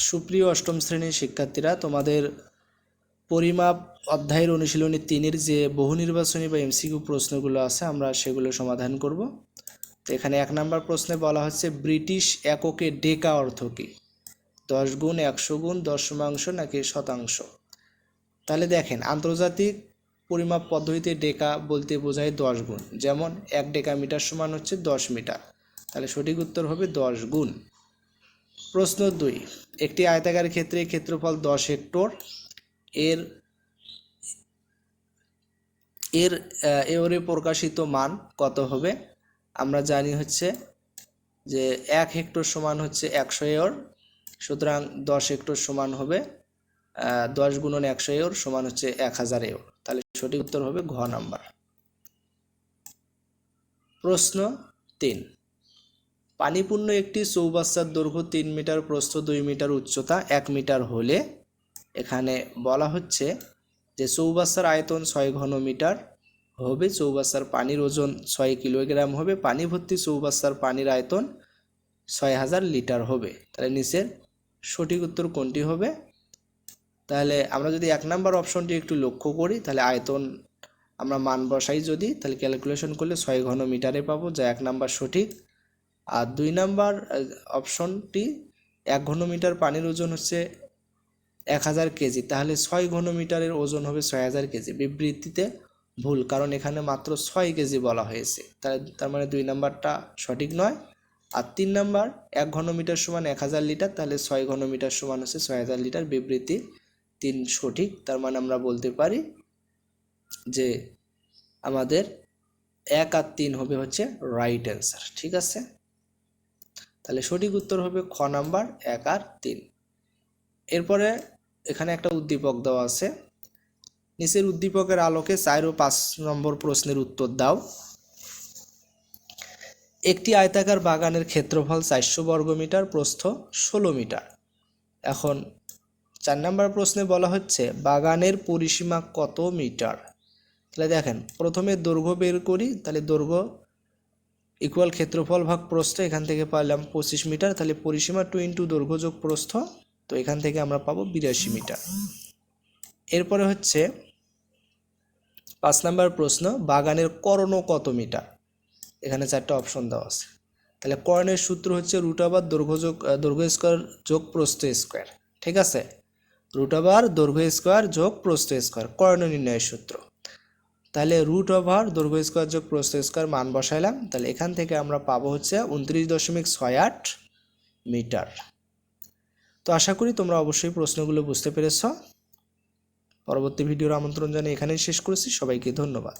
সুপ্রিয় অষ্টম শ্রেণীর শিক্ষার্থীরা, তোমাদের পরিমাপ অধ্যায়ের অনুশীলনী 3-এর যে বহু নির্বাচনী বা এমসিকিউ প্রশ্নগুলো আছে আমরা সেগুলো সমাধান করব। তো এখানে 1 নম্বর প্রশ্নে বলা হচ্ছে ব্রিটিশ এককে ডেকা অর্থ কী? 10 গুণ, 100 গুণ, দশমাংশ নাকি শতাংশ? তাহলে দেখেন, আন্তর্জাতিক পরিমাপ পদ্ধতিতে ডেকা বলতে বোঝায় 10 গুণ। যেমন 1 ডেকামিটার সমান হচ্ছে 10 মিটার। তাহলে সঠিক উত্তর হবে 10 গুণ। প্রশ্ন 2, একটি আয়তাকার ক্ষেত্রে ক্ষেত্রফল 10 হেক্টর, এর এওরে প্রকাশিত মান কত হবে? আমরা জানি হচ্ছে যে 1 হেক্টর সমান হচ্ছে 100 এওর, সুতরাং 10 হেক্টর সমান হবে 10 গুণন 100 এওর সমান হচ্ছে 1000 এওর। তাহলে সঠিক উত্তর হবে ঘ নাম্বার। প্রশ্ন 3, পানিপূর্ণ একটি চৌবাচ্চার দৈর্ঘ্য 3 মিটার, প্রস্থ 2 মিটার, উচ্চতা 1 মিটার হলে এখানে বলা হচ্ছে যে চৌবাচ্চার আয়তন 6 ঘনমিটার হবে, চৌবাচ্চার পানির ওজন 6 কিলোগ্রাম হবে, পানি ভর্তি চৌবাচ্চার পানির আয়তন 6000 লিটার হবে। তাহলে নিচের সঠিক উত্তর কোনটি হবে? তাহলে আমরা যদি 1 নম্বর অপশনটি একটু লক্ষ্য করি, তাহলে আয়তন আমরা মান বসাই যদি, তাহলে ক্যালকুলেশন করলে 6 ঘনমিটারে পাবো, যা 1 নম্বর সঠিক। আর 2 নম্বর অপশনটি 1 ঘনমিটার পানির ওজন হচ্ছে 1000 কেজি, তাহলে 6 ঘনমিটারের ওজন হবে 6000 কেজি। বিবৃতিতে ভুল, কারণ এখানে মাত্র 6 কেজি বলা হয়েছে, তার মানে 2 নম্বরটা সঠিক নয়। আর 3 নম্বর 1 ঘনমিটার সমান 1000 লিটার, তাহলে 6 ঘনমিটার সমান হচ্ছে 6000 লিটার। বিবৃতি 3 সঠিক, তার মানে আমরা বলতে পারি যে আমাদের 1 আর 3 হবে হচ্ছে রাইট অ্যান্সার। ঠিক আছে, তাহলে সঠিক উত্তর হবে খ নাম্বার 1 আর 3। এরপরে এখানে একটা উদ্দীপক দেওয়া আছে, নিচের উদ্দীপকের আলোকে 4 ও 5 নম্বর প্রশ্নের উত্তর দাও। একটি আয়তাকার বাগানের ক্ষেত্রফল 400 বর্গমিটার, প্রস্থ 16 মিটার। এখন 4 নম্বর প্রশ্নে বলা হচ্ছে বাগানের পরিসীমা কত মিটার? তাহলে দেখেন, প্রথমে দৈর্ঘ্য বের করি, তাহলে দৈর্ঘ্য ইকুয়াল ক্ষেত্রফল ভাগ প্রস্থ, এখান থেকে পাইলাম 25 মিটার, তাহলে পরিসীমা 2 ইন্টু দৈর্ঘ্য যোগ প্রস্থ, তো এখান থেকে আমরা পাবো 82 মিটার। এরপরে হচ্ছে 5 নম্বর প্রশ্ন, বাগানের কর্ণ কত মিটার? এখানে 4টা অপশন দেওয়া আছে, তাহলে কর্ণের সূত্র হচ্ছে দৈর্ঘ্য স্কোয়ার যোগ প্রস্থ স্কোয়ার। ঠিক আছে, দৈর্ঘ্য স্কোয়ার যোগ প্রস্থ স্কোয়ার কর্ণ নির্ণয়ের সূত্র। তাহলে দৈর্ঘ্য স্কোয়ার যোগ প্রস্থ স্কোয়ার মান বসাইলাম, তাহলে এখান থেকে আমরা পাবো হচ্ছে 29.68 মিটার। তো আশা করি তোমরা অবশ্যই প্রশ্নগুলো বুঝতে পেরেছ। পরবর্তী ভিডিওর আমন্ত্রণ জানিয়ে এখানেই শেষ করেছি। সবাইকে ধন্যবাদ।